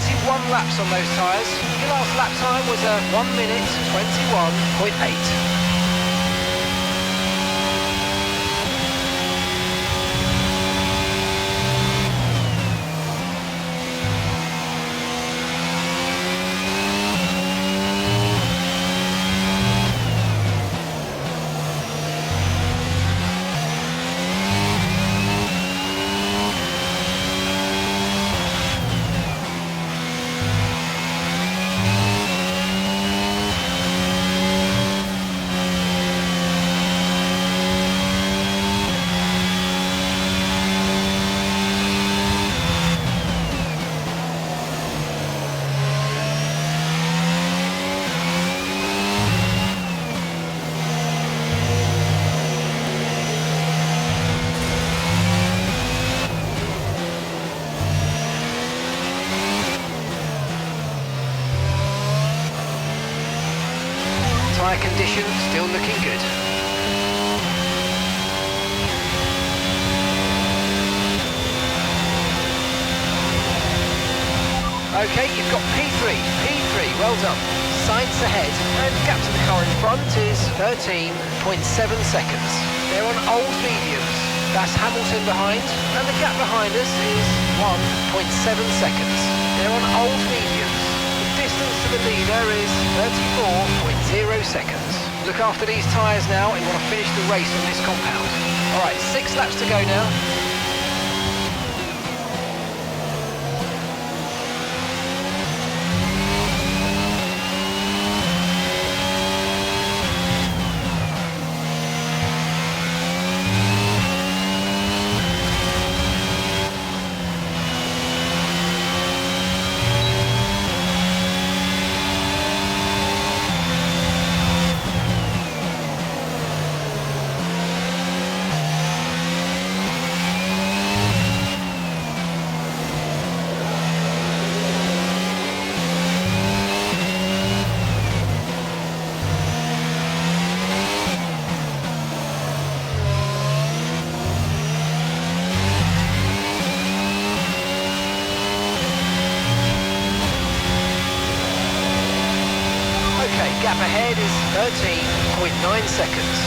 laps on those tyres. Your last lap time was a 1 minute 21.8. Tyre condition still looking good. Okay, you've got P3, well done. Sainz ahead, and gap to the car in front is 13.7 seconds. They're on old mediums. That's Hamilton behind, and the gap behind us is 1.7 seconds. They're on old mediums. The distance to the leader is 34.0 seconds. Look after these tyres now if you want to finish the race on this compound. All right, 6 laps to go now. Gap ahead is 13.9 seconds.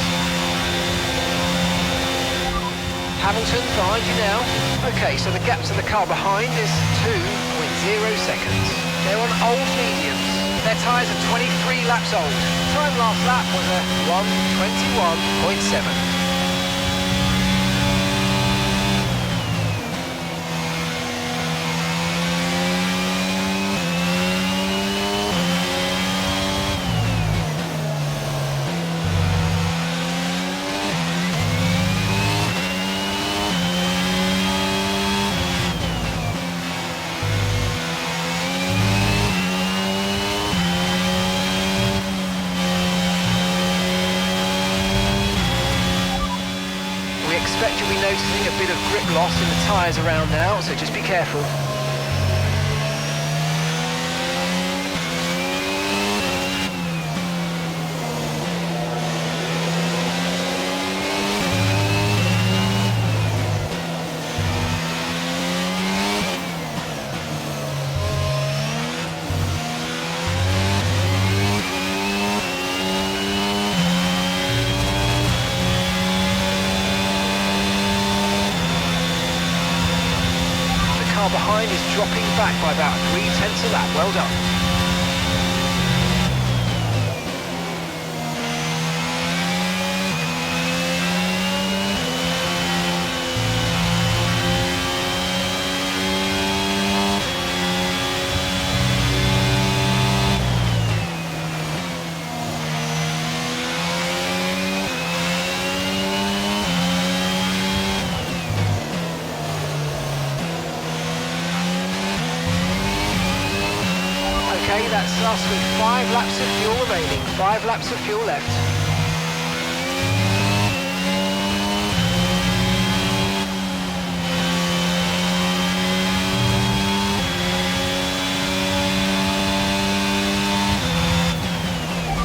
Hamilton behind you now. Okay, so the gap to the car behind is 2.0 seconds. They're on old mediums. Their tyres are 23 laps old. Time last lap was a 1:21.7. Expect you'll be noticing a bit of grip loss in the tyres around now, so just be careful. behind is dropping back by about 0.3 a lap. Well done. Okay, that's us with 5 laps of fuel remaining, 5 laps of fuel left.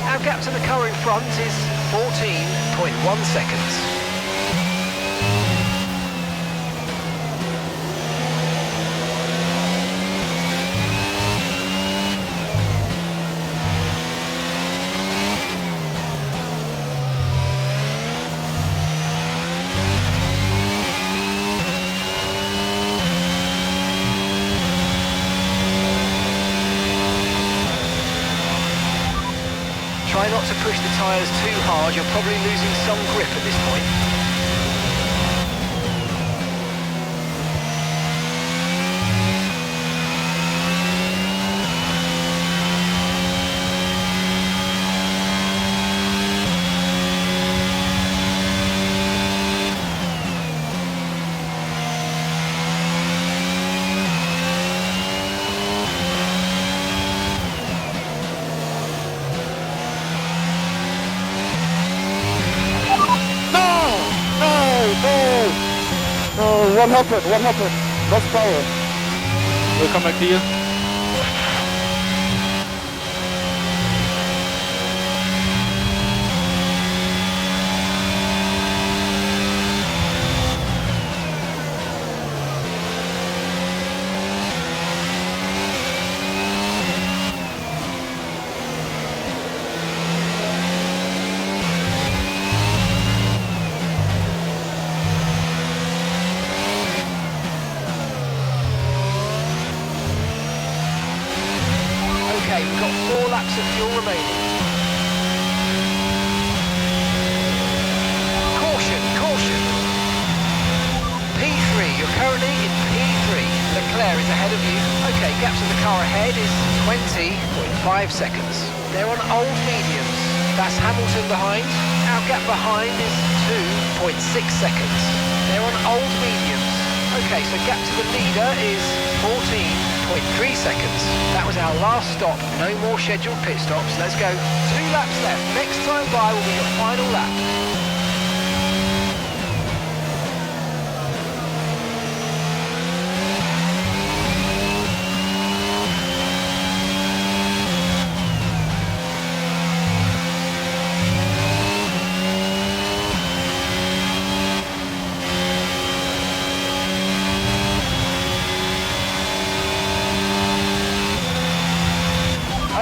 Our gap to the car in front is 14.1 seconds. Try not to push the tyres too hard, you're probably losing some grip at this point. What happened? What happened? Lost power. We'll come back to you. Okay, we've got 4 laps of fuel remaining. Caution, caution. P3, you're currently in P3. Leclerc is ahead of you. Okay, gap to the car ahead is 20.5 seconds. They're on old mediums. That's Hamilton behind. Our gap behind is 2.6 seconds. They're on old mediums. Okay, so gap to the leader is 14.3 seconds. That was our last stop. No more scheduled pit stops. Let's go. 2 laps left. Next time by will be your final lap.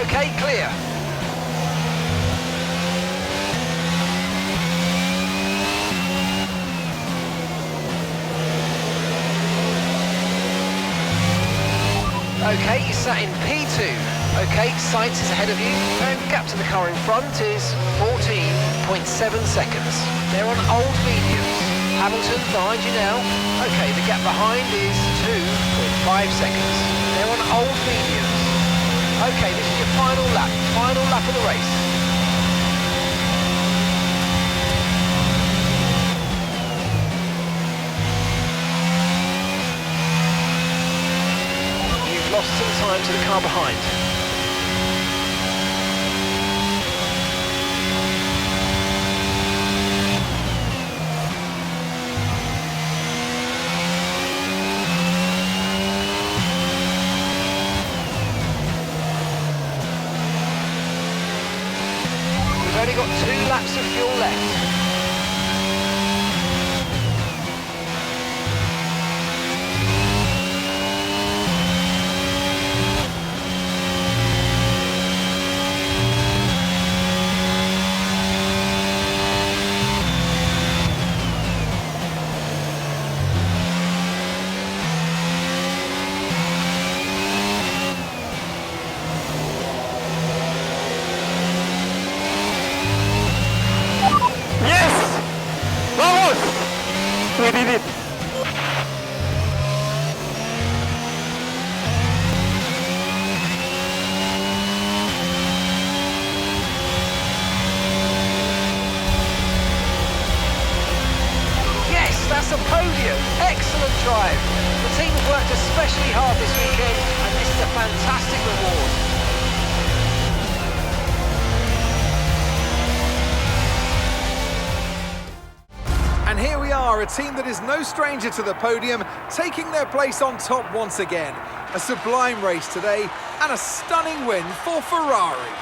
Okay, clear. Okay, you sat in P2. Okay, Sainz is ahead of you. And gap to the car in front is 14.7 seconds. They're on old mediums. Hamilton behind you now. Okay, the gap behind is 2.5 seconds. They're on old mediums. Okay, this is your final lap of the race. You've lost some time to the car behind. We've only got 2 laps of fuel left. we did it. Yes, that's a podium. Excellent drive. The team have worked especially hard this weekend, and this is a fantastic reward. And here we are, a team that is no stranger to the podium, taking their place on top once again. A sublime race today, and a stunning win for Ferrari.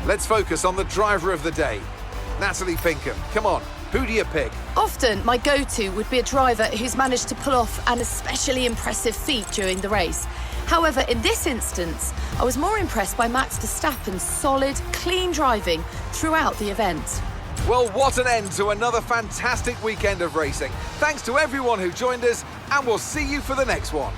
Let's focus on the driver of the day. Natalie Pinkham, come on, who do you pick? Often, my go-to would be a driver who's managed to pull off an especially impressive feat during the race. However, in this instance, I was more impressed by Max Verstappen's solid, clean driving throughout the event. Well, what an end to another fantastic weekend of racing. Thanks to everyone who joined us, and we'll see you for the next one.